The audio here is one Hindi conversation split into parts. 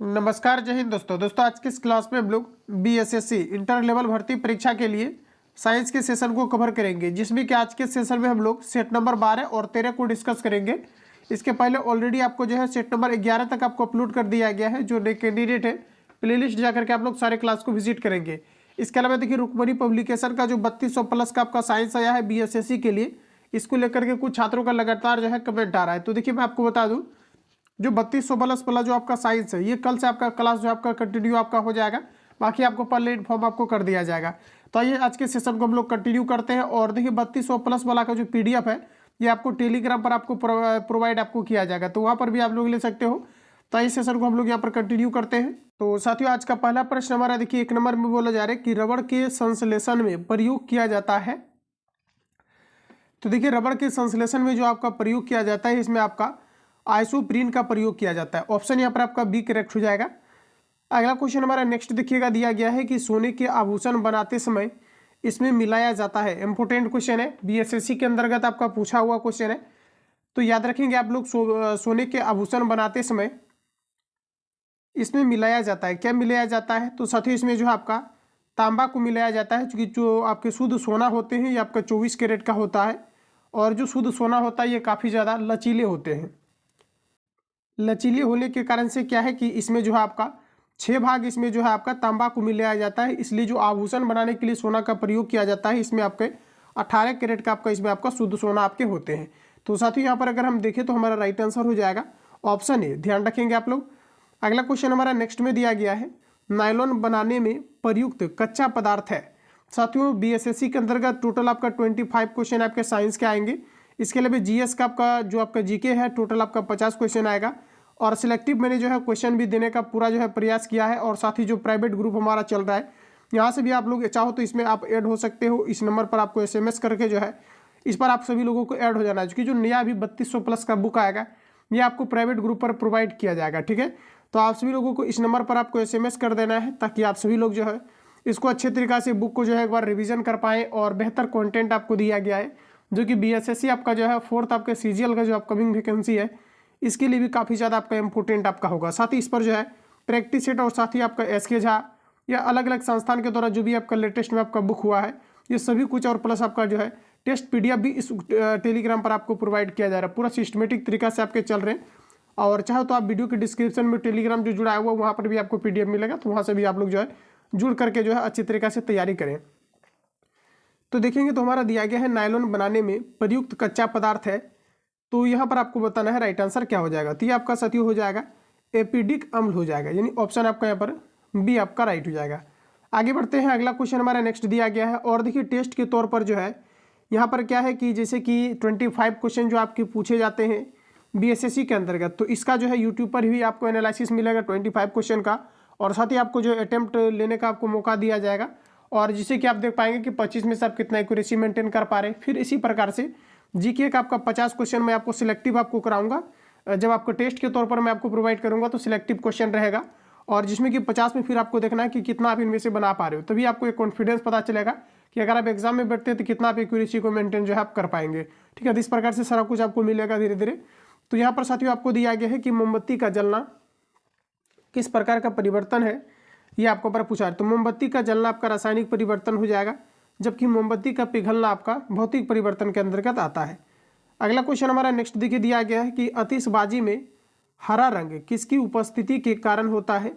नमस्कार, जय हिंद दोस्तों। आज की इस क्लास में हम लोग बीएसएससी इंटर लेवल भर्ती परीक्षा के लिए साइंस के सेशन को कवर करेंगे, जिसमें कि आज के सेशन में हम लोग सेट नंबर 12 और 13 को डिस्कस करेंगे। इसके पहले ऑलरेडी आपको जो है सेट नंबर 11 तक आपको अपलोड कर दिया गया है। जो नए कैंडिडेट है, प्लेलिस्ट जाकर के आप लोग सारे क्लास को विजिट करेंगे। इसके अलावा देखिए, रुकमणी पब्लिकेशन का जो 3200 प्लस का आपका साइंस आया है बीएसएससी के लिए, इसको लेकर के कुछ छात्रों का लगातार जो है कमेंट आ रहा है। तो देखिए, मैं आपको बता दूं, जो 3200 प्लस वाला जो आपका साइंस है, ये कल से आपका क्लास जो आपका कंटिन्यू आपका हो जाएगा। बाकी आपको पहले इन्फॉर्म आपको कर दिया जाएगा। तो आइए आज के सेशन को हम लोग कंटिन्यू करते हैं। और देखिए, 3200 प्लस वाला का जो पीडीएफ है, ये आपको टेलीग्राम पर आपको प्रोवाइड आपको किया जाएगा, तो वहाँ पर भी आप लोग ले सकते हो। तो इस सेशन को हम लोग यहाँ पर कंटिन्यू करते हैं। तो साथियों, आज का पहला प्रश्न हमारा देखिए, 1 नंबर में बोला जा रहा है कि रबड़ के संश्लेषण में प्रयोग किया जाता है। तो देखिए, रबड़ के संश्लेषण में जो आपका प्रयोग किया जाता है, इसमें आपका आइसोप्रीन का प्रयोग किया जाता है। ऑप्शन यहाँ पर आपका बी करेक्ट हो जाएगा। अगला क्वेश्चन हमारा नेक्स्ट देखिएगा, दिया गया है कि सोने के आभूषण बनाते समय इसमें मिलाया जाता है। इंपोर्टेंट क्वेश्चन है, बीएसएससी के अंतर्गत आपका पूछा हुआ क्वेश्चन है। तो याद रखेंगे आप लोग, सोने के आभूषण बनाते समय इसमें मिलाया जाता है। क्या मिलाया जाता है? तो साथ ही इसमें जो है आपका तांबा को मिलाया जाता है, क्योंकि जो आपके शुद्ध सोना होते हैं ये आपका 24 कैरेट का होता है। और जो शुद्ध सोना होता है ये काफ़ी ज़्यादा लचीले होते हैं। लचीले होने के कारण से क्या है कि इसमें जो है आपका 6 भाग इसमें जो है आपका तांबा को मिलाया जाता है। इसलिए जो आभूषण बनाने के लिए सोना का प्रयोग किया जाता है, इसमें आपके 18 कैरेट का आपका इसमें आपका शुद्ध सोना आपके होते हैं। तो साथियों, यहाँ पर अगर हम देखें तो हमारा राइट आंसर हो जाएगा ऑप्शन ए। ध्यान रखेंगे आप लोग। अगला क्वेश्चन हमारा नेक्स्ट में दिया गया है, नायलॉन बनाने में प्रयुक्त कच्चा पदार्थ है। साथियों, बीएसएससी के अंतर्गत टोटल आपका 25 क्वेश्चन आपके साइंस के आएंगे। इसके अलावा जीएस का आपका जो आपका जीके है, टोटल आपका 50 क्वेश्चन आएगा। और सिलेक्टिव मैंने जो है क्वेश्चन भी देने का पूरा जो है प्रयास किया है। और साथ ही जो प्राइवेट ग्रुप हमारा चल रहा है, यहाँ से भी आप लोग चाहो तो इसमें आप ऐड हो सकते हो। इस नंबर पर आपको एसएमएस करके जो है इस पर आप सभी लोगों को ऐड हो जाना है, क्योंकि जो नया अभी 3200 प्लस का बुक आएगा, ये आपको प्राइवेट ग्रुप पर प्रोवाइड किया जाएगा। ठीक है, तो आप सभी लोगों को इस नंबर पर आपको एसएमएस कर देना है, ताकि आप सभी लोग जो है इसको अच्छे तरीक़ा से बुक को जो है एक बार रिवीजन कर पाएँ। और बेहतर कंटेंट आपको दिया गया है, जो कि बीएसएससी आपका जो है 4th आपके सीजीएल का जो अपकमिंग वैकेंसी है, इसके लिए भी काफ़ी ज़्यादा आपका इंपॉर्टेंट आपका होगा। साथ ही इस पर जो है प्रैक्टिस सेट और साथ ही आपका एसके झा या अलग अलग संस्थान के द्वारा जो भी आपका लेटेस्ट में आपका बुक हुआ है, ये सभी कुछ और प्लस आपका जो है टेस्ट पीडीएफ भी इस टेलीग्राम पर आपको प्रोवाइड किया जा रहा है। पूरा सिस्टमेटिक तरीका से आपके चल रहे हैं। और चाहे तो आप वीडियो के डिस्क्रिप्शन में टेलीग्राम जो जुड़ा हुआ है, वहाँ पर भी आपको पीडीएफ मिलेगा, तो वहाँ से भी आप लोग जो है जुड़ करके जो है अच्छी तरीके से तैयारी करें। तो देखेंगे तो हमारा दिया गया है, नायलॉन बनाने में प्रयुक्त कच्चा पदार्थ है। तो यहाँ पर आपको बताना है राइट आंसर क्या हो जाएगा। तो ये आपका साथियों हो जाएगा एपिडिक अम्ल हो जाएगा, यानी ऑप्शन आपका यहाँ पर बी आपका राइट हो जाएगा। आगे बढ़ते हैं, अगला क्वेश्चन हमारा नेक्स्ट दिया गया है। और देखिए, टेस्ट के तौर पर जो है यहाँ पर क्या है कि जैसे कि 25 क्वेश्चन जो आपके पूछे जाते हैं बीएसएससी के अंतर्गत, तो इसका जो है यूट्यूब पर भी आपको एनालिसिस मिलेगा 25 क्वेश्चन का। और साथ ही आपको जो अटेम्प्ट लेने का आपको मौका दिया जाएगा, और जिससे कि आप देख पाएंगे कि 25 में से आप कितना एक्यूरेसी मेंटेन कर पा रहे हैं। फिर इसी प्रकार से जीके का आपका 50 क्वेश्चन मैं आपको सिलेक्टिव आपको कराऊंगा। जब आपको टेस्ट के तौर पर मैं आपको प्रोवाइड करूंगा तो सिलेक्टिव क्वेश्चन रहेगा, और जिसमें कि 50 में फिर आपको देखना है कि कितना आप इनमें से बना पा रहे हो। तभी आपको एक कॉन्फिडेंस पता चलेगा कि अगर आप एग्जाम में बैठते हैं तो कितना आप एक्यूरेसी को मेंटेन जो है आप कर पाएंगे। ठीक है, तो इस प्रकार से सारा कुछ आपको मिलेगा धीरे धीरे। तो यहाँ पर साथियों आपको दिया गया है कि मोमबत्ती का जलना किस प्रकार का परिवर्तन है, ये आपको पर पूछा है। तो मोमबत्ती का जलना आपका रासायनिक परिवर्तन हो जाएगा, जबकि मोमबत्ती का पिघलना आपका भौतिक परिवर्तन के अंतर्गत आता है। अगला क्वेश्चन हमारा नेक्स्ट देखिए, दिया गया है कि आतिशबाजी में हरा रंग किसकी उपस्थिति के कारण होता है,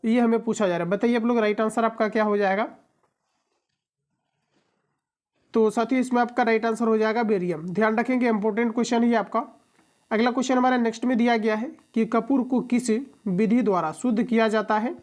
ये हमें पूछा जा रहा है। बताइए आप लोग, राइट आंसर आपका क्या हो जाएगा। तो साथियों, इसमें आपका राइट आंसर हो जाएगा बेरियम। ध्यान रखेंगे, इंपॉर्टेंट क्वेश्चन ही आपका। अगला क्वेश्चन हमारा नेक्स्ट में दिया गया है कि कपूर को किस विधि द्वारा शुद्ध किया जाता है।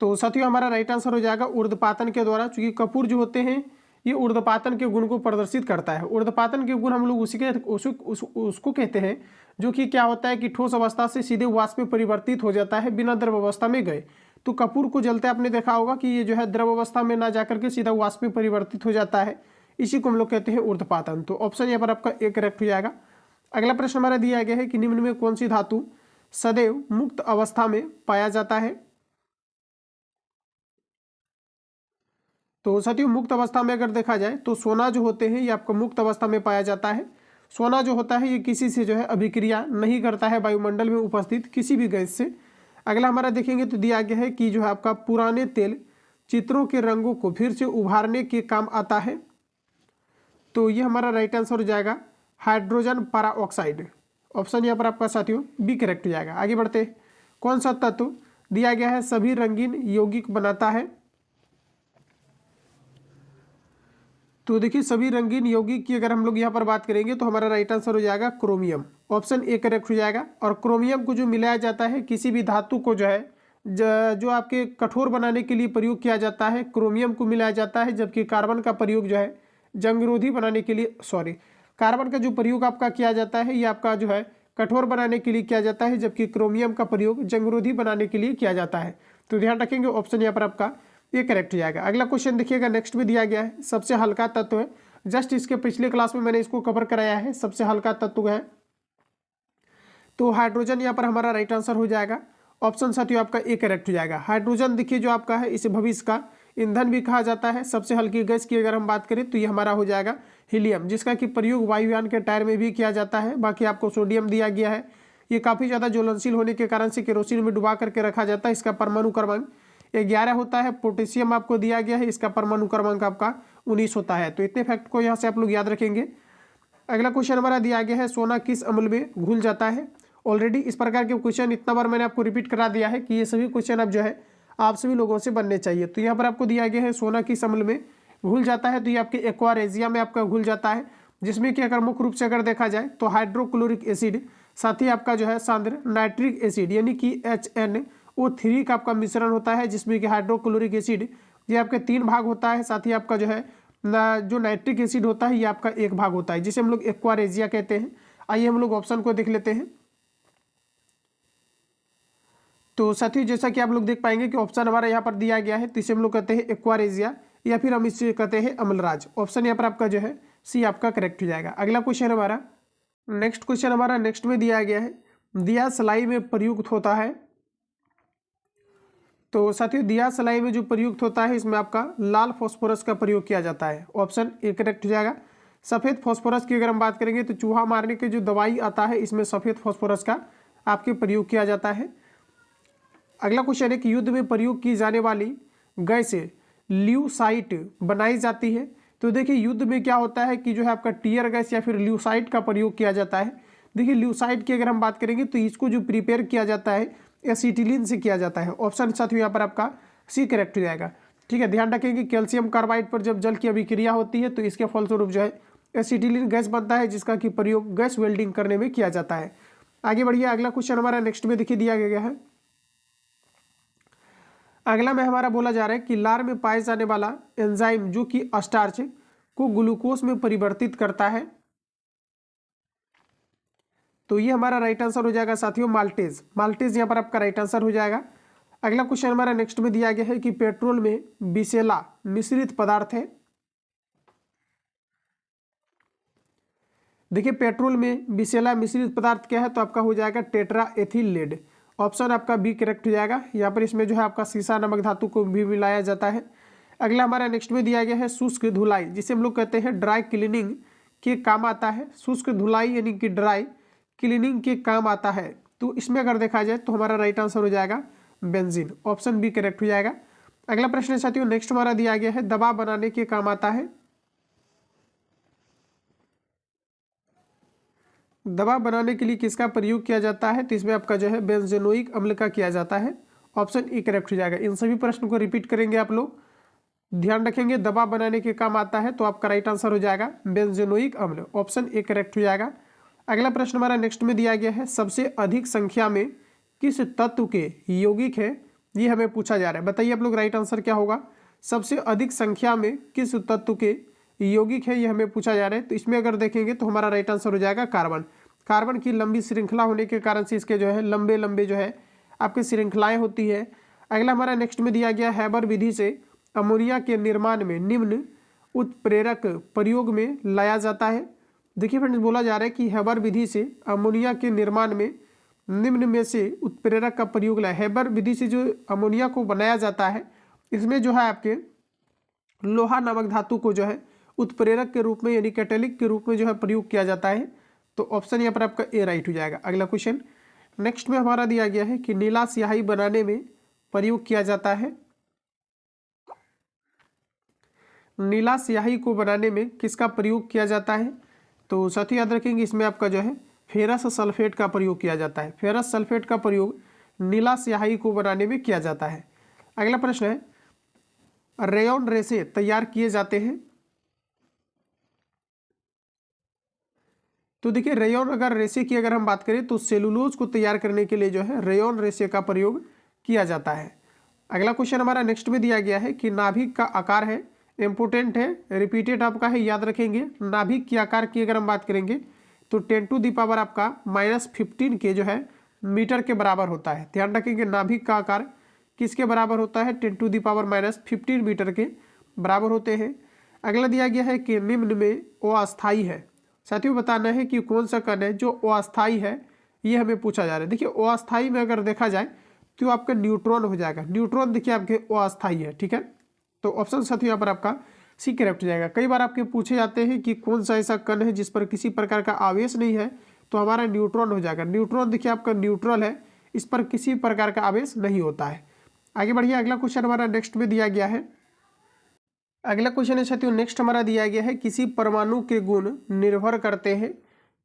तो साथियों, हमारा राइट आंसर हो जाएगा ऊर्ध्वपातन के द्वारा, क्योंकि कपूर जो होते हैं ये ऊर्ध्वपातन के गुण को प्रदर्शित करता है। ऊर्ध्वपातन के गुण हम लोग उसको कहते हैं जो कि क्या होता है कि ठोस अवस्था से सीधे वाष्प में परिवर्तित हो जाता है बिना द्रव अवस्था में गए। तो कपूर को जलते आपने देखा होगा कि ये जो है द्रव अवस्था में ना जाकर के सीधा वाष्प में परिवर्तित हो जाता है, इसी को हम लोग कहते हैं ऊर्ध्वपातन। तो ऑप्शन यहाँ पर आपका एक करेक्ट हो जाएगा। अगला प्रश्न हमारा दिया गया है कि निम्न में कौन सी धातु सदैव मुक्त अवस्था में पाया जाता है। तो साथियों, मुक्त अवस्था में अगर देखा जाए तो सोना जो होते हैं ये आपको मुक्त अवस्था में पाया जाता है। सोना जो होता है ये किसी से जो है अभिक्रिया नहीं करता है वायुमंडल में उपस्थित किसी भी गैस से। अगला हमारा देखेंगे तो दिया गया है कि जो है आपका पुराने तेल चित्रों के रंगों को फिर से उभारने के काम आता है। तो ये हमारा राइट आंसर हो जाएगा हाइड्रोजन पेरोक्साइड। ऑप्शन यहाँ पर आपका साथियों बी करेक्ट हो जाएगा। आगे बढ़ते हैं। कौन सा तत्व दिया गया है सभी रंगीन यौगिक बनाता है? तो देखिए सभी रंगीन यौगिक की अगर हम लोग यहाँ पर बात करेंगे तो हमारा राइट आंसर हो जाएगा क्रोमियम। ऑप्शन ए करेक्ट हो जाएगा। और क्रोमियम को जो मिलाया जाता है किसी भी धातु को जो है जो आपके कठोर बनाने के लिए प्रयोग किया जाता है क्रोमियम को मिलाया जाता है, जबकि कार्बन का प्रयोग जो है जंगरोधी बनाने के लिए कार्बन का जो प्रयोग आपका किया जाता है ये आपका जो है कठोर बनाने के लिए किया जाता है, जबकि क्रोमियम का प्रयोग जंगरोधी बनाने के लिए किया जाता है। तो ध्यान रखेंगे ऑप्शन यहाँ पर आपका ये करेक्ट हो जाएगा। अगला क्वेश्चन देखिएगा, नेक्स्ट में दिया गया है सबसे हल्का तत्व है। जस्ट इसके पिछले क्लास में मैंने इसको कवर कराया है, सबसे हल्का तत्व है तो हाइड्रोजन यहाँ पर हमारा राइट आंसर हो जाएगा। ऑप्शन साथियों आपका ए करेक्ट हो जाएगा। हाइड्रोजन देखिए जो आपका है इसे भविष्य का ईंधन भी कहा जाता है। सबसे हल्की गैस की अगर हम बात करें तो ये हमारा हो जाएगा हीलियम, जिसका कि प्रयोग वायुयान के टायर में भी किया जाता है। बाकी आपको सोडियम दिया गया है, ये काफ़ी ज़्यादा ज्वलनशील होने के कारण से केरोसिन में डुबा करके रखा जाता है। इसका परमाणु क्रमांक 11 होता है। पोटेशियम आपको दिया गया है, इसका परमाणु क्रमांक आपका 19 होता है। तो इतने फैक्ट को यहाँ से आप लोग याद रखेंगे। अगला क्वेश्चन हमारा दिया गया है सोना किस अम्ल में घुल जाता है? ऑलरेडी इस प्रकार के क्वेश्चन इतना बार मैंने आपको रिपीट करा दिया है कि ये सभी क्वेश्चन अब जो है आप सभी लोगों से बनने चाहिए। तो यहाँ पर आपको दिया गया है सोना किस अम्ल में घुल जाता है, तो ये आपके एक्वारेजिया में आपका घुल जाता है, जिसमें कि अगर मुख्य रूप से अगर देखा जाए तो हाइड्रोक्लोरिक एसिड साथ ही आपका जो है सांद्र नाइट्रिक एसिड यानी कि HNO3 का आपका मिश्रण होता है, जिसमें कि हाइड्रोक्लोरिक एसिड ये आपके 3 भाग होता है, साथ ही आपका जो है जो नाइट्रिक एसिड होता है ये आपका 1 भाग होता है, जिसे हम लोग एक्वारेजिया कहते हैं। आइए हम लोग ऑप्शन को देख लेते हैं। तो साथियों जैसा कि आप लोग देख पाएंगे कि ऑप्शन हमारा यहाँ पर दिया गया है, तो इसे हम लोग कहते हैं एक्वारेजिया या फिर हम इसे कहते हैं अम्लराज। ऑप्शन यहाँ पर आपका जो है सी आपका करेक्ट हो जाएगा। अगला क्वेश्चन हमारा नेक्स्ट में दिया गया है दिया सलाई में प्रयुक्त होता है। तो साथियों दिया सलाई में जो प्रयुक्त होता है इसमें आपका लाल फास्फोरस का प्रयोग किया जाता है। ऑप्शन ए करेक्ट हो जाएगा। सफ़ेद फास्फोरस की अगर हम बात करेंगे तो चूहा मारने के जो दवाई आता है इसमें सफ़ेद फास्फोरस का आपके प्रयोग किया जाता है। अगला क्वेश्चन है कि युद्ध में प्रयोग की जाने वाली गैस ल्यूसाइट बनाई जाती है। तो देखिए युद्ध में क्या होता है कि जो है आपका टीयर गैस या फिर ल्यूसाइट का प्रयोग किया जाता है। देखिए ल्यूसाइट की अगर हम बात करेंगे तो इसको जो प्रिपेयर किया जाता है एसिटिलीन से किया जाता है। ऑप्शन साथियों यहाँ पर आपका सी करेक्ट हो जाएगा। ठीक है, ध्यान रखेंगे कैल्शियम कार्बाइड पर जब जल की अभिक्रिया होती है तो इसके फलस्वरूप जो है एसिटिलीन गैस बनता है, जिसका कि प्रयोग गैस वेल्डिंग करने में किया जाता है। आगे बढ़िए, अगला क्वेश्चन हमारा नेक्स्ट में देखिए दिया गया है। अगला में हमारा बोला जा रहा है कि लार में पाए जाने वाला एंजाइम जो कि स्टार्च को ग्लूकोज में परिवर्तित करता है। तो ये हमारा राइट आंसर हो जाएगा साथियों माल्टेज यहाँ पर आपका राइट आंसर हो जाएगा। अगला क्वेश्चन हमारा नेक्स्ट में दिया गया है कि पेट्रोल में बिसेला मिश्रित पदार्थ है। देखिए पेट्रोल में बिसेला मिश्रित पदार्थ क्या है, तो आपका हो जाएगा टेट्रा एथिल लेड। ऑप्शन आपका बी करेक्ट हो जाएगा। यहाँ पर इसमें जो है आपका सीसा नमक धातु को भी मिलाया जाता है। अगला हमारा नेक्स्ट में दिया गया है शुष्क धुलाई, जिसे हम लोग कहते हैं ड्राई क्लीनिंग के काम आता है। शुष्क धुलाई यानी कि ड्राई क्लीनिंग के काम आता है। तो इसमें अगर देखा जाए तो हमारा राइट आंसर हो जाएगा बेंजीन। ऑप्शन बी करेक्ट हो जाएगा। अगला प्रश्न साथियों नेक्स्ट हमारा दिया गया है दवा बनाने के काम आता है। दवा बनाने के लिए किसका प्रयोग किया जाता है, तो इसमें आपका जो है बेंजोनोइक अम्ल का किया जाता है। ऑप्शन ए करेक्ट हो जाएगा। इन सभी प्रश्न को रिपीट करेंगे आप लोग, ध्यान रखेंगे दवा बनाने के काम आता है, तो आपका राइट आंसर हो जाएगा बेंजोनोइक अम्ल। ऑप्शन ए करेक्ट हो जाएगा। अगला प्रश्न हमारा नेक्स्ट में दिया गया है सबसे अधिक संख्या में किस तत्व के यौगिक है, ये हमें पूछा जा रहा है। बताइए आप लोग राइट आंसर क्या होगा। सबसे अधिक संख्या में किस तत्व के यौगिक है, ये हमें पूछा जा रहा है। तो इसमें अगर देखेंगे तो हमारा राइट आंसर हो जाएगा कार्बन। कार्बन की लंबी श्रृंखला होने के कारण से इसके जो है लंबे लंबे जो है आपकी श्रृंखलाएं होती है। अगला हमारा नेक्स्ट में दिया गया हैबर विधि से अमोनिया के निर्माण में निम्न उत्प्रेरक प्रयोग में लाया जाता है। देखिए फ्रेंड्स बोला जा रहा है कि हैबर विधि से अमोनिया के निर्माण में निम्न में से उत्प्रेरक का प्रयोग लाया। हैबर विधि से जो अमोनिया को बनाया जाता है इसमें जो है आपके लोहा नामक धातु को जो है उत्प्रेरक के रूप में यानी कैटेलिक के रूप में जो है प्रयोग किया जाता है। तो ऑप्शन यहाँ पर आपका ए राइट हो जाएगा। अगला क्वेश्चन नेक्स्ट में हमारा दिया गया है कि नीला स्याही बनाने में प्रयोग किया जाता है। नीला स्याही को बनाने में किसका प्रयोग किया जाता है? तो साथ ही याद रखेंगे इसमें आपका जो है फेरस सल्फेट का प्रयोग किया जाता है। फेरस सल्फेट का प्रयोग नीला स्याही को बनाने में किया जाता है। अगला प्रश्न है रेयॉन रेसे तैयार किए जाते हैं। तो देखिए रेयॉन अगर रेसे की अगर हम बात करें तो सेलुलोज को तैयार करने के लिए जो है रेयॉन रेसे का प्रयोग किया जाता है। अगला क्वेश्चन हमारा नेक्स्ट में दिया गया है कि नाभिक का आकार है, इम्पोर्टेंट है, रिपीटेड आपका है, याद रखेंगे। नाभिक के आकार की अगर हम बात करेंगे तो 10⁻⁻ आपका -15 के जो है मीटर के बराबर होता है। ध्यान रखेंगे नाभिक का आकार किसके बराबर होता है? 10⁻⁻15 मीटर के बराबर होते हैं। अगला दिया गया है कि निम्न में अस्थायी है। साथियों बताना है कि कौन सा कण है जो अस्थायी है, ये हमें पूछा जा रहा है। देखिए अस्थायी में अगर देखा जाए तो आपका न्यूट्रॉन हो जाएगा। न्यूट्रॉन देखिए आपके अस्थायी है, ठीक है। तो ऑप्शन साथियों यहाँ पर आपका सी करेक्ट हो जाएगा। कई बार आपके पूछे जाते हैं कि कौन सा ऐसा कण है जिस पर किसी प्रकार का आवेश नहीं है, तो हमारा न्यूट्रॉन हो जाएगा। न्यूट्रॉन देखिए आपका न्यूट्रल है, इस पर किसी प्रकार का आवेश नहीं होता है। आगे बढ़िए, अगला क्वेश्चन हमारा नेक्स्ट में दिया गया है। अगला क्वेश्चन है साथियों नेक्स्ट हमारा दिया गया है किसी परमाणु के गुण निर्भर करते हैं।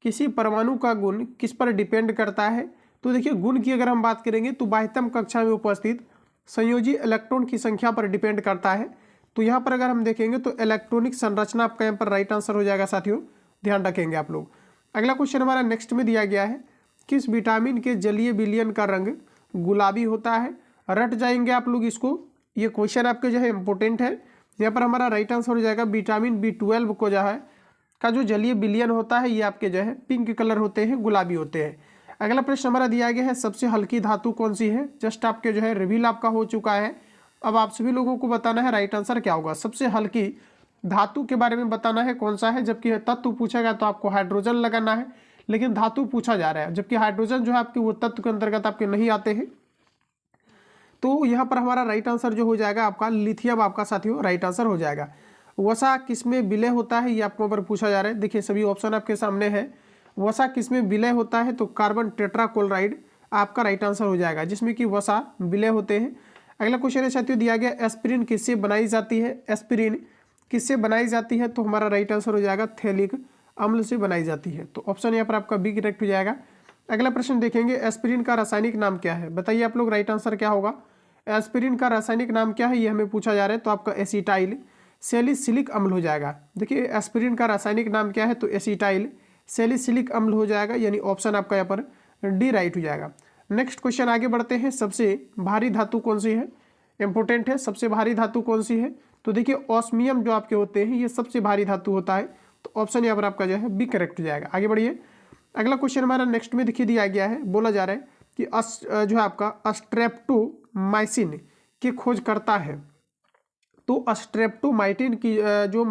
किसी परमाणु का गुण किस पर डिपेंड करता है? तो देखिए गुण की अगर हम बात करेंगे तो बाह्यतम कक्षा में उपस्थित संयोजी इलेक्ट्रॉन की संख्या पर डिपेंड करता है। तो यहाँ पर अगर हम देखेंगे तो इलेक्ट्रॉनिक संरचना आपका यहाँ पर राइट आंसर हो जाएगा साथियों, ध्यान रखेंगे आप लोग। अगला क्वेश्चन हमारा नेक्स्ट में दिया गया है किस विटामिन के जलीय विलयन का रंग गुलाबी होता है? रट जाएंगे आप लोग इसको, ये क्वेश्चन आपके जो है इंपॉर्टेंट है। यहाँ पर हमारा राइट आंसर हो जाएगा विटामिन B12 को जो है का जो जलीय विलयन होता है ये आपके जो है पिंक कलर होते हैं, गुलाबी होते हैं। अगला प्रश्न हमारा दिया गया है सबसे हल्की धातु कौन सी है? जस्ट आपके जो है रिवील आपका हो चुका है। अब आप सभी लोगों को बताना है राइट आंसर क्या होगा। सबसे हल्की धातु के बारे में बताना है कौन सा है, जबकि तत्व पूछेगा तो आपको हाइड्रोजन लगाना है, लेकिन धातु पूछा जा रहा है, जबकि हाइड्रोजन जो है आपके वो तत्व के अंतर्गत आपके नहीं आते हैं। तो यहाँ पर हमारा राइट आंसर जो हो जाएगा आपका लिथियम आपका साथियों राइट आंसर हो जाएगा। वसा किसमें विलय होता है, ये आपको ऊपर पूछा जा रहा है। देखिए सभी ऑप्शन आपके सामने है। वसा किसमें विलय होता है? तो कार्बन टेट्राक्लोराइड आपका राइट आंसर हो जाएगा, जिसमें कि वसा विलय होते हैं। अगला क्वेश्चन है साथियों दिया गया एस्पिरिन किससे बनाई जाती है? एस्पिरिन किससे बनाई जाती है? तो हमारा राइट आंसर हो जाएगा थैलिक अम्ल से बनाई जाती है। तो ऑप्शन यहाँ पर आपका बी करेक्ट हो जाएगा। अगला प्रश्न देखेंगे एस्पिरिन का रासायनिक नाम क्या है? बताइए आप लोग राइट आंसर क्या होगा। एस्पिरिन का रासायनिक नाम क्या है ये हमें पूछा जा रहा है। तो आपका एसिटाइल सैलिसिलिक अम्ल हो जाएगा। देखिए एस्पिरिन का रासायनिक नाम क्या है? तो एसिटाइल सैलिसिलिक अम्ल हो जाएगा, यानी ऑप्शन आपका यहाँ पर डी राइट हो जाएगा। नेक्स्ट क्वेश्चन आगे बढ़ते हैं। सबसे भारी धातु कौन सी है? इंपॉर्टेंट है, सबसे भारी धातु कौन सी है? तो देखिए ऑस्मियम जो आपके होते हैं ये सबसे भारी धातु होता है। तो ऑप्शन यहाँ पर आपका जो है बी करेक्ट हो जाएगा। आगे बढ़िए, अगला क्वेश्चन हमारा नेक्स्ट में देखिए दिया गया है, बोला जा रहा है कि जो है आपका स्ट्रेप्टोमाइसिन की खोज करता है। तो स्ट्रेप्टोमाइसिन की जो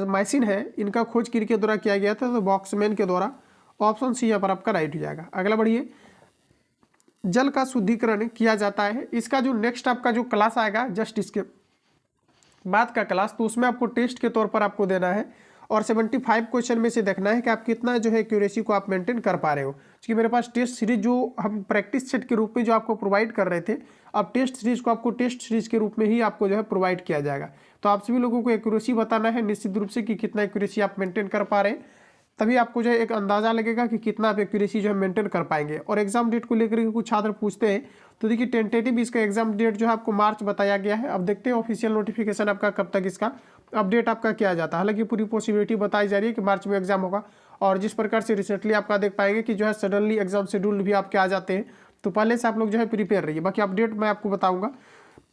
माइसिन है इनका खोज किसके द्वारा किया गया था? तो बॉक्समैन के द्वारा। ऑप्शन सी यहाँ पर आपका राइट हो जाएगा। अगला बढ़िए, जल का शुद्धिकरण किया जाता है। इसका जो नेक्स्ट आपका जो क्लास आएगा जस्ट इसके बाद का क्लास, तो उसमें आपको टेस्ट के तौर पर आपको देना है और 75 क्वेश्चन में से देखना है कि आप कितना जो है एक्यूरेसी को आप मेंटेन कर पा रहे हो। क्योंकि मेरे पास टेस्ट सीरीज जो हम प्रैक्टिस सेट के रूप में जो आपको प्रोवाइड कर रहे थे, अब टेस्ट सीरीज को आपको टेस्ट सीरीज के रूप में ही आपको जो है प्रोवाइड किया जाएगा। तो आप सभी लोगों को एक्यूरेसी बताना है निश्चित रूप से कि कितना एक्यूरेसी आप मेंटेन कर पा रहे हैं, तभी आपको जो है एक अंदाजा लगेगा कि कितना आप एक्यूरेसी जो है मेंटेन कर पाएंगे। और एग्जाम डेट को लेकर के कुछ छात्र पूछते हैं, तो देखिए टेंटेटिव इसका एग्जाम डेट जो है आपको मार्च बताया गया है। अब देखते हैं ऑफिशियल नोटिफिकेशन आपका कब तक इसका अपडेट आपका किया जाता है। हालांकि पूरी पॉसिबिलिटी बताई जा रही है कि मार्च में एग्जाम होगा। और जिस प्रकार से रिसेंटली आपका देख पाएंगे कि जो है सडनली एग्जाम शेड्यूल भी आपके आ जाते हैं, तो पहले से आप लोग जो है प्रिपेयर रहिए। बाकी अपडेट मैं आपको बताऊंगा।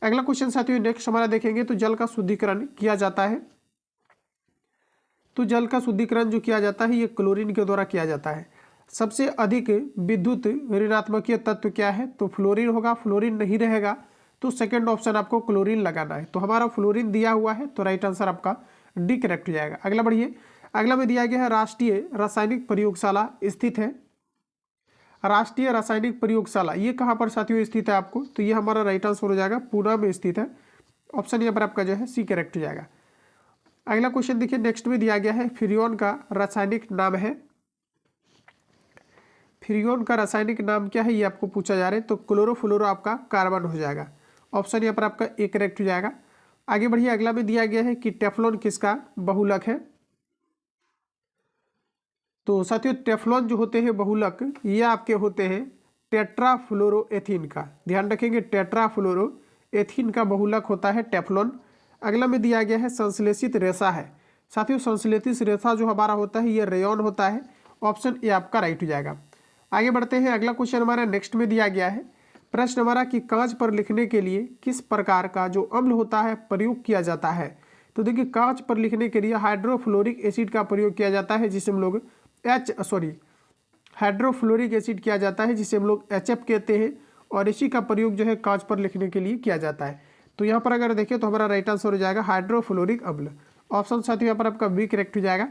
अगला क्वेश्चन साथियों नेक्स्ट हमारा देखेंगे, तो जल का शुद्धिकरण किया जाता है। तो जल का शुद्धिकरण जो किया जाता है ये क्लोरीन के द्वारा किया जाता है। सबसे अधिक विद्युत ऋणात्मकीय तत्व क्या है? तो फ्लोरीन होगा। फ्लोरीन नहीं रहेगा तो सेकंड ऑप्शन आपको क्लोरीन लगाना है। तो हमारा फ्लोरीन दिया हुआ है, तो राइट आंसर आपका डी करेक्ट हो जाएगा। अगला बढ़िए, अगला में दिया गया है राष्ट्रीय रासायनिक प्रयोगशाला स्थित है। राष्ट्रीय रासायनिक प्रयोगशाला ये कहाँ पर साथियों स्थित है आपको? तो ये हमारा राइट आंसर हो जाएगा पूना में स्थित है। ऑप्शन यहाँ पर आपका जो है सी करेक्ट हो जाएगा। अगला क्वेश्चन देखिए नेक्स्ट में दिया गया है फ्रियोन का रासायनिक नाम है। फ्रियोन का रासायनिक नाम क्या है ये आपको पूछा जा रहा है, तो क्लोरोफ्लोरो आपका कार्बन हो जाएगा। ऑप्शन यहाँ पर आपका ए करेक्ट हो जाएगा। आगे बढ़िए, अगला में दिया गया है कि टेफ्लॉन किसका बहुलक है। तो साथियों टेफ्लॉन जो होते हैं बहुलक, ये आपके होते हैं टेट्राफ्लोरोएथीन का। ध्यान रखेंगे, टेट्राफ्लोरोएथीन का बहुलक होता है टेफ्लॉन। अगला में दिया गया है संश्लेषित रेशा है। साथियों संश्लेषित रेशा जो हमारा होता है ये रेयॉन होता है। ऑप्शन ए आपका राइट हो जाएगा। आगे बढ़ते हैं, अगला क्वेश्चन हमारा नेक्स्ट में दिया गया है। प्रश्न हमारा कि कांच पर लिखने के लिए किस प्रकार का जो अम्ल होता है प्रयोग किया जाता है। तो देखिए कांच पर लिखने के लिए हाइड्रोफ्लोरिक एसिड का प्रयोग किया जाता है, जिसे हम लोग हाइड्रोफ्लोरिक एसिड किया जाता है, जिसे हम लोग HF कहते हैं। और इसी का प्रयोग जो है कांच पर लिखने के लिए किया जाता है। तो यहाँ पर अगर देखें तो हमारा राइट आंसर हो जाएगा हाइड्रोफ्लोरिक अम्ल। ऑप्शन साथियों यहाँ पर आपका बी करेक्ट हो जाएगा।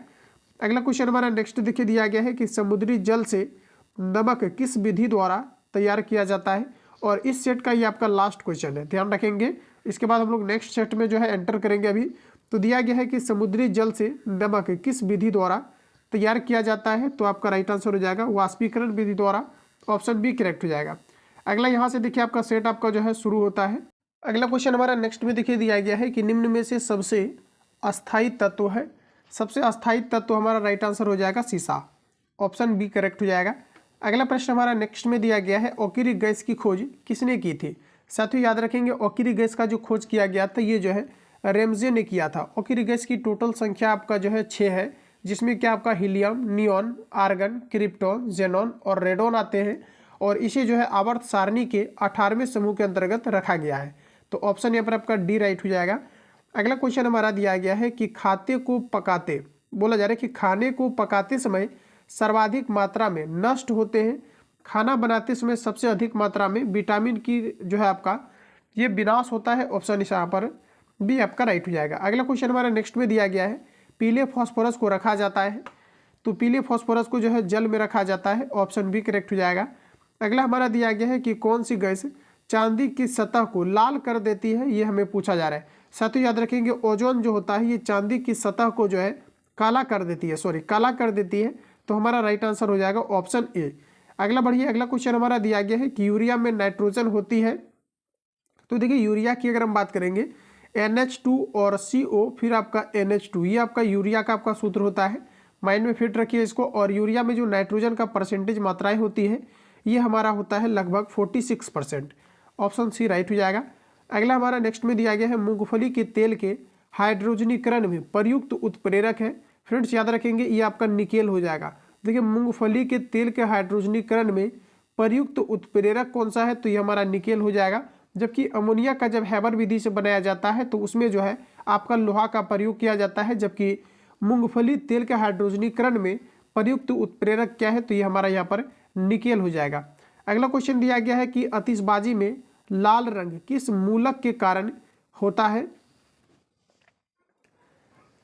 अगला क्वेश्चन हमारा नेक्स्ट देखिए दिया गया है कि समुद्री जल से नमक किस विधि द्वारा तैयार किया जाता है। और इस सेट का ये आपका लास्ट क्वेश्चन है, ध्यान रखेंगे। इसके बाद हम लोग नेक्स्ट सेट में जो है एंटर करेंगे। अभी तो दिया गया है कि समुद्री जल से नमक किस विधि द्वारा तैयार किया जाता है। तो आपका राइट आंसर हो जाएगा वाष्पीकरण विधि द्वारा। ऑप्शन बी करेक्ट हो जाएगा। अगला यहाँ से देखिए आपका सेट आपका जो है शुरू होता है। अगला क्वेश्चन हमारा नेक्स्ट में देखिए दिया गया है कि निम्न में से सबसे अस्थायी तत्व है। सबसे अस्थायी तत्व हमारा राइट आंसर हो जाएगा सीसा। ऑप्शन बी करेक्ट हो जाएगा। अगला प्रश्न हमारा नेक्स्ट में दिया गया है ओकीरी गैस की खोज किसने की थी। साथियों याद रखेंगे ओकीरी गैस का जो खोज किया गया था ये जो है रेमजे ने किया था। ओकीरी गैस की टोटल संख्या आपका जो है 6 है, जिसमें क्या आपका helium, neon, argon, krypton, xenon और रेडॉन आते हैं। और इसे जो है आवर्त सारणी के 18वें समूह के अंतर्गत रखा गया है। तो ऑप्शन यहाँ पर आपका डी राइट हो जाएगा। अगला क्वेश्चन हमारा दिया गया है कि खाते को पकाते, बोला जा रहा है कि खाने को पकाते समय सर्वाधिक मात्रा में नष्ट होते हैं। खाना बनाते समय सबसे अधिक मात्रा में विटामिन की जो है आपका ये विनाश होता है। ऑप्शन इस यहाँ पर बी आपका राइट हो जाएगा। अगला क्वेश्चन हमारा नेक्स्ट में दिया गया है पीले फास्फोरस को रखा जाता है। तो पीले फास्फोरस को जो है जल में रखा जाता है। ऑप्शन बी करेक्ट हो जाएगा। अगला हमारा दिया गया है कि कौन सी गैस चांदी की सतह को लाल कर देती है, ये हमें पूछा जा रहा है। साथियों याद रखेंगे ओजोन जो होता है ये चांदी की सतह को जो है काला कर देती है। तो हमारा राइट आंसर हो जाएगा ऑप्शन ए। अगला बढ़िए, अगला क्वेश्चन हमारा दिया गया है कि यूरिया में नाइट्रोजन होती है। तो देखिए यूरिया की अगर हम बात करेंगे NH2 और CO फिर आपका NH2, ये आपका यूरिया का आपका सूत्र होता है। माइंड में फिट रखिए इसको। और यूरिया में जो नाइट्रोजन का परसेंटेज मात्राएं होती है ये हमारा होता है लगभग 46%। ऑप्शन सी राइट हो जाएगा। अगला हमारा नेक्स्ट में दिया गया है मूंगफली के तेल के हाइड्रोजनीकरण में प्रयुक्त उत्प्रेरक है। फ्रेंड्स याद रखेंगे ये आपका निकेल हो जाएगा। देखिए मूंगफली के तेल के हाइड्रोजनीकरण में प्रयुक्त उत्प्रेरक कौन सा है, तो ये हमारा निकेल हो जाएगा। जबकि अमोनिया का जब हैबर विधि से बनाया जाता है तो उसमें जो है आपका लोहा का प्रयोग किया जाता है। जबकि मूंगफली तेल के हाइड्रोजनीकरण में प्रयुक्त उत्प्रेरक क्या है, तो ये हमारा यहाँ पर निकेल हो जाएगा। अगला क्वेश्चन दिया गया है कि आतिशबाजी में लाल रंग किस मूलक के कारण होता है।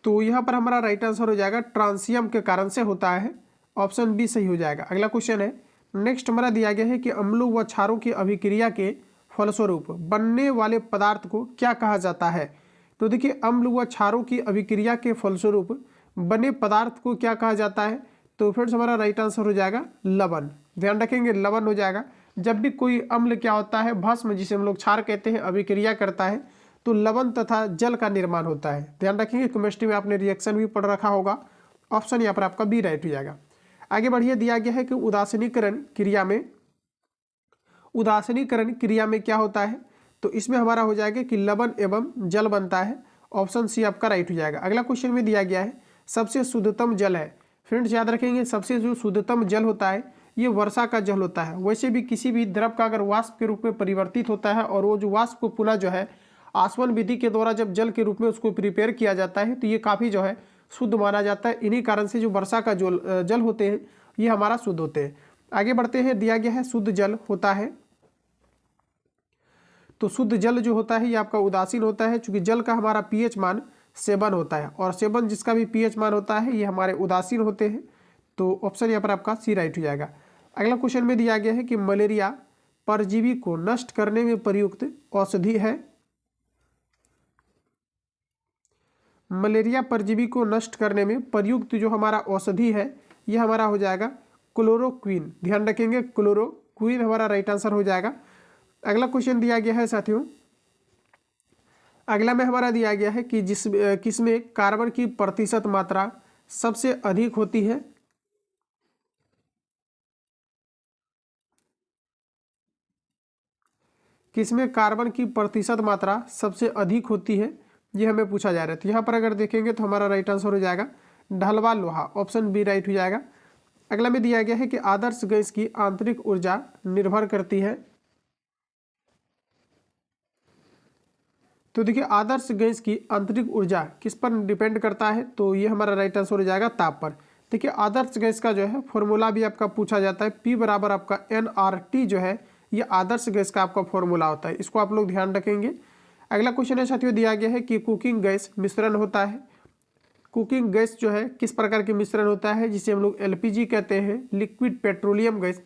तो यहाँ पर हमारा राइट आंसर हो जाएगा ट्रांसियम के कारण से होता है। ऑप्शन बी सही हो जाएगा। अगला क्वेश्चन है नेक्स्ट हमारा दिया गया है कि अम्लों व क्षारों की अभिक्रिया के फलस्वरूप बनने वाले पदार्थ को क्या कहा जाता है। तो देखिए अम्ल व क्षारों की अभिक्रिया के फलस्वरूप बने पदार्थ को क्या कहा जाता है। तो फ्रेंड्स हमारा राइट आंसर हो जाएगा लवण। ध्यान रखेंगे लवण हो जाएगा। जब भी कोई अम्ल क्या होता है भस्म जिसे हम लोग क्षार कहते हैं अभिक्रिया करता है तो लवण तथा जल का निर्माण होता है। ध्यान रखेंगे केमिस्ट्री में आपने रिएक्शन भी पढ़ रखा होगा। ऑप्शन यहाँ पर आपका बी राइट हो जाएगा। आगे बढ़िए, दिया गया है कि उदासीनीकरण क्रिया में क्या होता है। तो इसमें हमारा हो जाएगा कि लवण एवं जल बनता है। ऑप्शन सी आपका राइट हो जाएगा। अगला क्वेश्चन में दिया गया है सबसे शुद्धतम जल है। फ्रेंड्स याद रखेंगे सबसे जो शुद्धतम जल होता है ये वर्षा का जल होता है। वैसे भी किसी भी द्रव का अगर वाष्प के रूप में परिवर्तित होता है और वो जो वाष्प को पुनः जो है आसवन विधि के द्वारा जब जल के रूप में उसको प्रिपेयर किया जाता है तो ये काफ़ी जो है शुद्ध माना जाता है। इन्हीं कारण से जो वर्षा का जो जल होते हैं ये हमारा शुद्ध होते हैं। आगे बढ़ते हैं, दिया गया है शुद्ध जल होता है। तो शुद्ध जल जो होता है ये आपका उदासीन होता है, चूंकि जल का हमारा pH मान 7 होता है और 7 जिसका भी pH मान होता है ये हमारे उदासीन होते हैं। तो ऑप्शन यहाँ पर आपका सी राइट हो जाएगा। अगला क्वेश्चन में दिया गया है कि मलेरिया परजीवी को नष्ट करने में प्रयुक्त औषधि है। मलेरिया परजीवी को नष्ट करने में प्रयुक्त जो हमारा औषधि है ये हमारा हो जाएगा क्लोरोक्वीन, ध्यान रखेंगे क्लोरोक्वीन हमारा राइट आंसर हो जाएगा। अगला क्वेश्चन दिया गया है साथियों, अगला में हमारा दिया गया है कि किसमें कार्बन की प्रतिशत मात्रा सबसे अधिक होती है। किसमें कार्बन की प्रतिशत मात्रा सबसे अधिक होती है, ये हमें पूछा जा रहा है। तो यहाँ पर अगर देखेंगे तो हमारा राइट आंसर हो जाएगा ढलवा लोहा, ऑप्शन बी राइट हो जाएगा। अगला में दिया गया है कि आदर्श गैस की आंतरिक ऊर्जा निर्भर करती है। तो देखिए आदर्श गैस की आंतरिक ऊर्जा किस पर डिपेंड करता है, तो ये हमारा राइट आंसर हो जाएगा ताप पर। देखिए आदर्श गैस का जो है फॉर्मूला भी आपका पूछा जाता है, P बराबर आपका nRT जो है ये आदर्श गैस का आपका फॉर्मूला होता है, इसको आप लोग ध्यान रखेंगे। अगला क्वेश्चन है साथियों दिया गया है कि कुकिंग गैस मिश्रण होता है। कुकिंग गैस जो है किस प्रकार के मिश्रण होता है, जिसे हम लोग LPG कहते हैं, लिक्विड पेट्रोलियम गैस।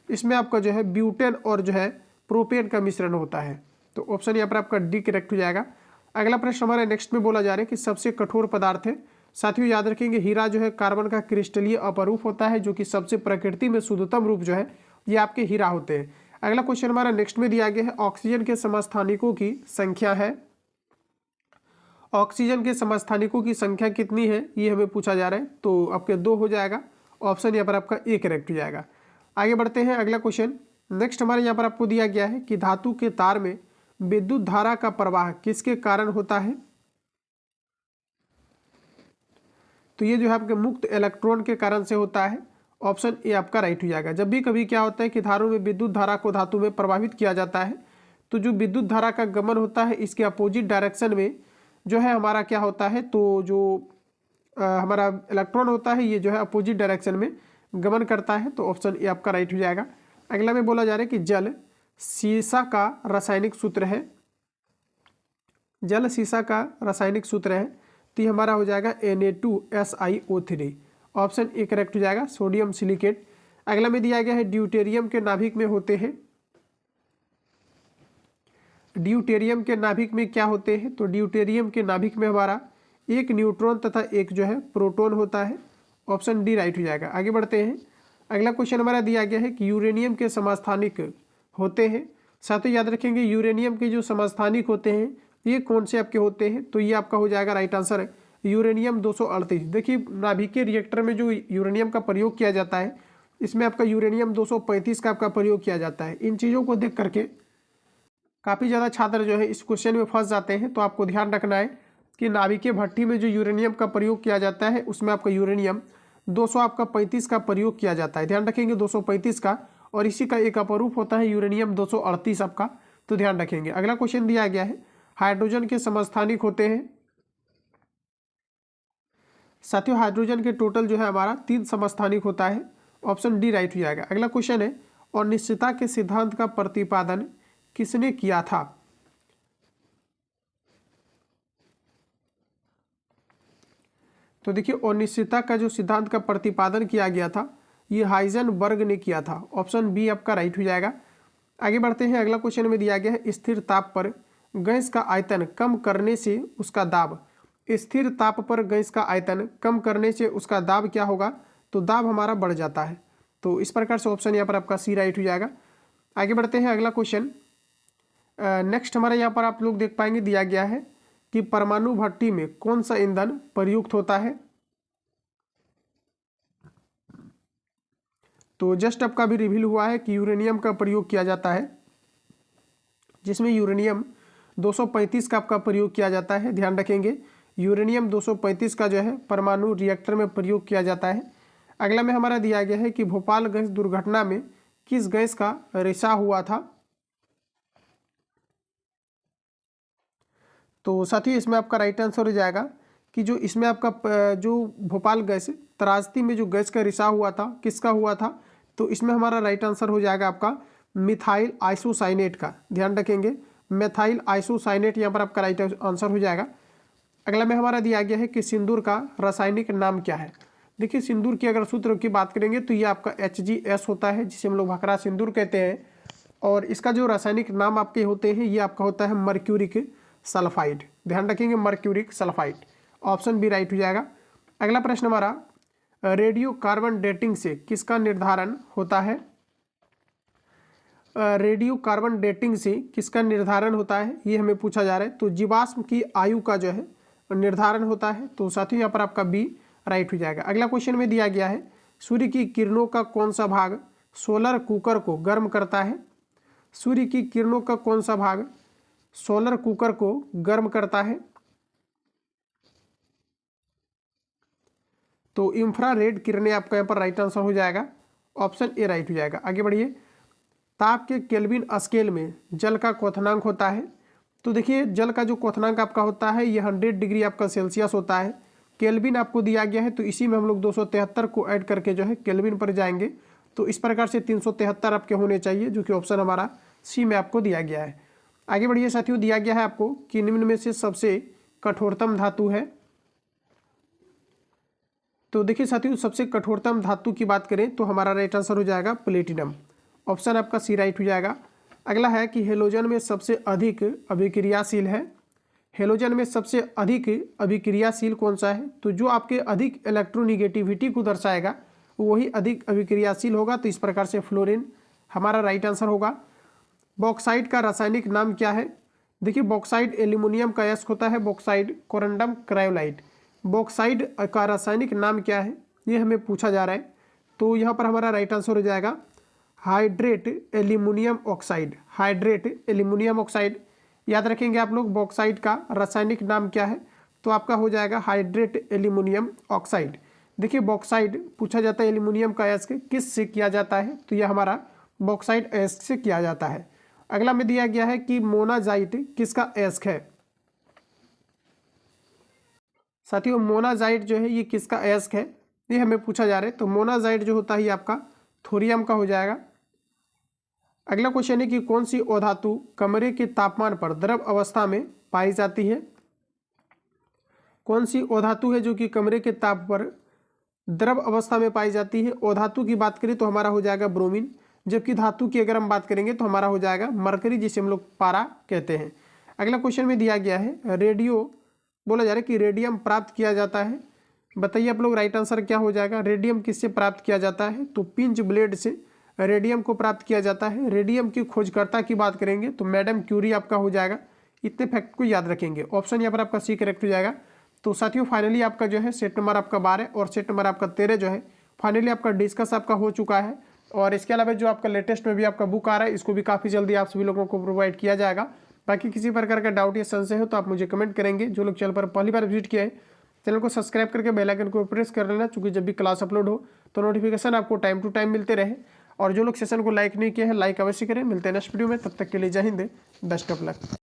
इसमें आपका जो है ब्यूटेन और जो है प्रोपेन का मिश्रण होता है। तो ऑप्शन यहाँ पर आपका डी करेक्ट हो जाएगा। अगला प्रश्न हमारे नेक्स्ट में बोला जा रहा है कि सबसे कठोर पदार्थ है। साथियों याद रखेंगे हीरा जो है कार्बन का क्रिस्टलीय अपरूप होता है, जो कि सबसे प्रकृति में शुद्धतम रूप जो है ये आपके हीरा होते हैं। अगला क्वेश्चन हमारा नेक्स्ट में दिया गया है ऑक्सीजन के समस्थानिकों की संख्या है। ऑक्सीजन के समस्थानिकों की संख्या कितनी है ये हमें पूछा जा रहा है, तो आपके 2 हो जाएगा, ऑप्शन यहाँ पर आपका ए करेक्ट हो जाएगा। आगे बढ़ते हैं अगला क्वेश्चन नेक्स्ट हमारे यहाँ पर आपको दिया गया है कि धातु के तार में विद्युत धारा का प्रवाह किसके कारण होता है। तो ये जो है आपके मुक्त इलेक्ट्रॉन के कारण से होता है, ऑप्शन ए आपका राइट हो जाएगा। जब भी कभी क्या होता है कि धातु में विद्युत धारा को धातु में प्रभावित किया जाता है, तो जो विद्युत धारा का गमन होता है इसके अपोजिट डायरेक्शन में जो है हमारा क्या होता है, तो जो हमारा इलेक्ट्रॉन होता है ये जो है अपोजिट डायरेक्शन में गमन करता है, तो ऑप्शन ए आपका राइट हो जाएगा। अगला में बोला जा रहा है कि जल सीसा का रासायनिक सूत्र है। जल सीसा का रासायनिक सूत्र है, तो ये हमारा हो जाएगा Na2SiO3, ऑप्शन ए करेक्ट हो जाएगा, सोडियम सिलिकेट। अगला में दिया गया है ड्यूटेरियम के नाभिक में होते हैं। ड्यूटेरियम के नाभिक में क्या होते हैं, तो ड्यूटेरियम के नाभिक में हमारा एक न्यूट्रॉन तथा एक जो है प्रोटॉन होता है, ऑप्शन डी राइट हो जाएगा। आगे बढ़ते हैं अगला क्वेश्चन हमारा दिया गया है कि यूरेनियम के समस्थानिक होते हैं। साथ ही याद रखेंगे यूरेनियम के जो समस्थानिक होते हैं ये कौन से आपके होते हैं, तो ये आपका हो जाएगा राइट आंसर है यूरेनियम 238। देखिए नाभिकीय रिएक्टर में जो यूरेनियम का प्रयोग किया जाता है इसमें आपका यूरेनियम 235 का आपका प्रयोग किया जाता है। इन चीज़ों को देख करके काफ़ी ज़्यादा छात्र जो है इस क्वेश्चन में फंस जाते हैं, तो आपको ध्यान रखना है कि नाभिकीय भट्टी में जो यूरेनियम का प्रयोग किया जाता है उसमें आपका यूरेनियम 235 का प्रयोग किया जाता है, ध्यान रखेंगे 235 का, और इसी का एक अपरूप होता है यूरेनियम 238 आपका, तो ध्यान रखेंगे। अगला क्वेश्चन दिया गया है हाइड्रोजन के समस्थानिक होते हैं। साथियों हाइड्रोजन के टोटल जो है हमारा 3 समस्थानिक होता है, ऑप्शन डी राइट हो जाएगा। अगला क्वेश्चन है अनिश्चितता के सिद्धांत का प्रतिपादन किसने किया था। तो देखिए अनिश्चितता का जो सिद्धांत का प्रतिपादन किया गया था ये हाइजेनबर्ग ने किया था, ऑप्शन बी आपका राइट हो जाएगा। आगे बढ़ते हैं अगला क्वेश्चन में दिया गया है स्थिर ताप पर गैस का आयतन कम करने से उसका दाब। स्थिर ताप पर गैस का आयतन कम करने से उसका दाब क्या होगा, तो दाब हमारा बढ़ जाता है, तो इस प्रकार से ऑप्शन यहाँ पर आपका सी राइट हो जाएगा। आगे बढ़ते हैं अगला क्वेश्चन नेक्स्ट हमारे यहाँ पर आप लोग देख पाएंगे दिया गया है कि परमाणु भट्टी में कौन सा ईंधन प्रयुक्त होता है। तो जस्ट आपका भी रिवील हुआ है कि यूरेनियम का प्रयोग किया जाता है, जिसमें यूरेनियम 235 का आपका प्रयोग किया जाता है, ध्यान रखेंगे यूरेनियम 235 का जो है परमाणु रिएक्टर में प्रयोग किया जाता है। अगला में हमारा दिया गया है कि भोपाल गैस दुर्घटना में किस गैस का रिसाव हुआ था। तो साथ ही इसमें आपका राइट आंसर हो जाएगा कि जो इसमें आपका जो भोपाल गैस त्रासदी में जो गैस का रिसाव हुआ था किसका हुआ था, तो इसमें हमारा राइट आंसर हो जाएगा आपका मिथाइल आइसोसाइनेट का, ध्यान रखेंगे मिथाइल आइसोसाइनेट यहाँ पर आपका राइट आंसर हो जाएगा। अगला में हमारा दिया गया है कि सिंदूर का रासायनिक नाम क्या है। देखिए सिंदूर की अगर सूत्र की बात करेंगे तो ये आपका HGS होता है, जिसे हम लोग भखरा सिंदूर कहते हैं, और इसका जो रासायनिक नाम आपके होते हैं ये आपका होता है मर्क्यूरिक सल्फाइड, ध्यान रखेंगे mercuric sulphide, option B right हो जाएगा। अगला प्रश्न हमारा रेडियो कार्बन डेटिंग से किसका निर्धारण होता है? रेडियो कार्बन डेटिंग से किसका निर्धारण होता है, ये हमें पूछा जा रहा है। तो जीवाश्म की आयु का जो है निर्धारण होता है। तो साथियों यहाँ पर आपका बी राइट हो जाएगा। अगला क्वेश्चन में दिया गया है, सूर्य की किरणों का कौन सा भाग सोलर कुकर को गर्म करता है? सूर्य की किरणों का कौन सा भाग सोलर कुकर को गर्म करता है? तो इंफ्रारेड किरणें आपका यहाँ पर राइट आंसर हो जाएगा, ऑप्शन ए राइट हो जाएगा। आगे बढ़िए, ताप के केल्विन स्केल में जल का क्वथनांक होता है। तो देखिए जल का जो क्वथनांक आपका होता है ये 100 डिग्री आपका सेल्सियस होता है। केल्विन आपको दिया गया है, तो इसी में हम लोग 273 को ऐड करके जो है केल्विन पर जाएंगे। तो इस प्रकार से 373 आपके होने चाहिए, जो कि ऑप्शन हमारा सी में आपको दिया गया है। आगे बढ़िए साथियों, दिया गया है आपको कि निम्न में से सबसे कठोरतम धातु है। तो देखिए साथियों, सबसे कठोरतम धातु की बात करें तो हमारा राइट आंसर हो जाएगा प्लेटिनम, ऑप्शन आपका सी राइट हो जाएगा। अगला है कि हेलोजन में सबसे अधिक अभिक्रियाशील है। हेलोजन में सबसे अधिक अभिक्रियाशील कौन सा है? तो जो आपके अधिक इलेक्ट्रोनिगेटिविटी को दर्शाएगा वही अधिक अभिक्रियाशील होगा। तो इस प्रकार से फ्लोरीन हमारा राइट आंसर होगा। बॉक्साइट का रासायनिक नाम क्या है? देखिए बॉक्साइट एल्यूमिनियम का अयस्क होता है, बॉक्साइट कोरंडम क्रायोलाइट। बॉक्साइट का रासायनिक नाम क्या है ये हमें पूछा जा रहा है। तो यहाँ पर हमारा राइट आंसर हो जाएगा hydrate aluminium oxide, hydrate aluminium oxide. याद रखेंगे आप लोग बॉक्साइट का रासायनिक नाम क्या है, तो आपका हो जाएगा हाइड्रेट एल्यूमिनियम ऑक्साइड। देखिए बॉक्साइट पूछा जाता है एल्यूमिनियम का अयस्क किस से किया जाता है, तो यह हमारा बॉक्साइट अयस्क से किया जाता है। अगला में दिया गया है कि मोनाजाइट किसका अयस्क है? साथियों मोनाजाइट जो है ये किसका अयस्क है, ये हमें पूछा जा रहा है। तो मोनाजाइट जो होता है ये आपका थोरियम का हो जाएगा। अगला क्वेश्चन है कि कौन सी अधातु कमरे के तापमान पर द्रव अवस्था में पाई जाती है? कौन सी अधातु है जो कि कमरे के ताप पर द्रव अवस्था में पाई जाती है? अधातु की बात करें तो हमारा हो जाएगा ब्रोमीन, जबकि धातु की अगर हम बात करेंगे तो हमारा हो जाएगा मरकरी, जिसे हम लोग पारा कहते हैं। अगला क्वेश्चन में दिया गया है रेडियो बोला जा रहा है कि रेडियम प्राप्त किया जाता है। बताइए आप लोग राइट आंसर क्या हो जाएगा? रेडियम किससे प्राप्त किया जाता है? तो पिंच ब्लेड से रेडियम को प्राप्त किया जाता है। रेडियम की खोजकर्ता की बात करेंगे तो मैडम क्यूरी आपका हो जाएगा। इतने फैक्ट को याद रखेंगे, ऑप्शन यहाँ पर आपका सी करेक्ट हो जाएगा। तो साथियों फाइनली आपका जो है सेट नंबर आपका 12 और सेट नंबर आपका 13 जो है फाइनली आपका डिस्कस आपका हो चुका है। और इसके अलावा जो आपका लेटेस्ट में भी आपका बुक आ रहा है इसको भी काफ़ी जल्दी आप सभी लोगों को प्रोवाइड किया जाएगा। बाकी किसी प्रकार का डाउट या संशय हो तो आप मुझे कमेंट करेंगे। जो लोग चैनल पर पहली बार विजिट किया है चैनल को सब्सक्राइब करके बेल आइकन को प्रेस कर लेना, क्योंकि जब भी क्लास अपलोड हो तो नोटिफिकेशन आपको टाइम टू टाइम मिलते रहे। और जो लोग सेशन को लाइक नहीं किए हैं लाइक अवश्य करें। मिलते हैं नेक्स्ट वीडियो में, तब तक के लिए जय हिंद, बेस्ट ऑफ लक।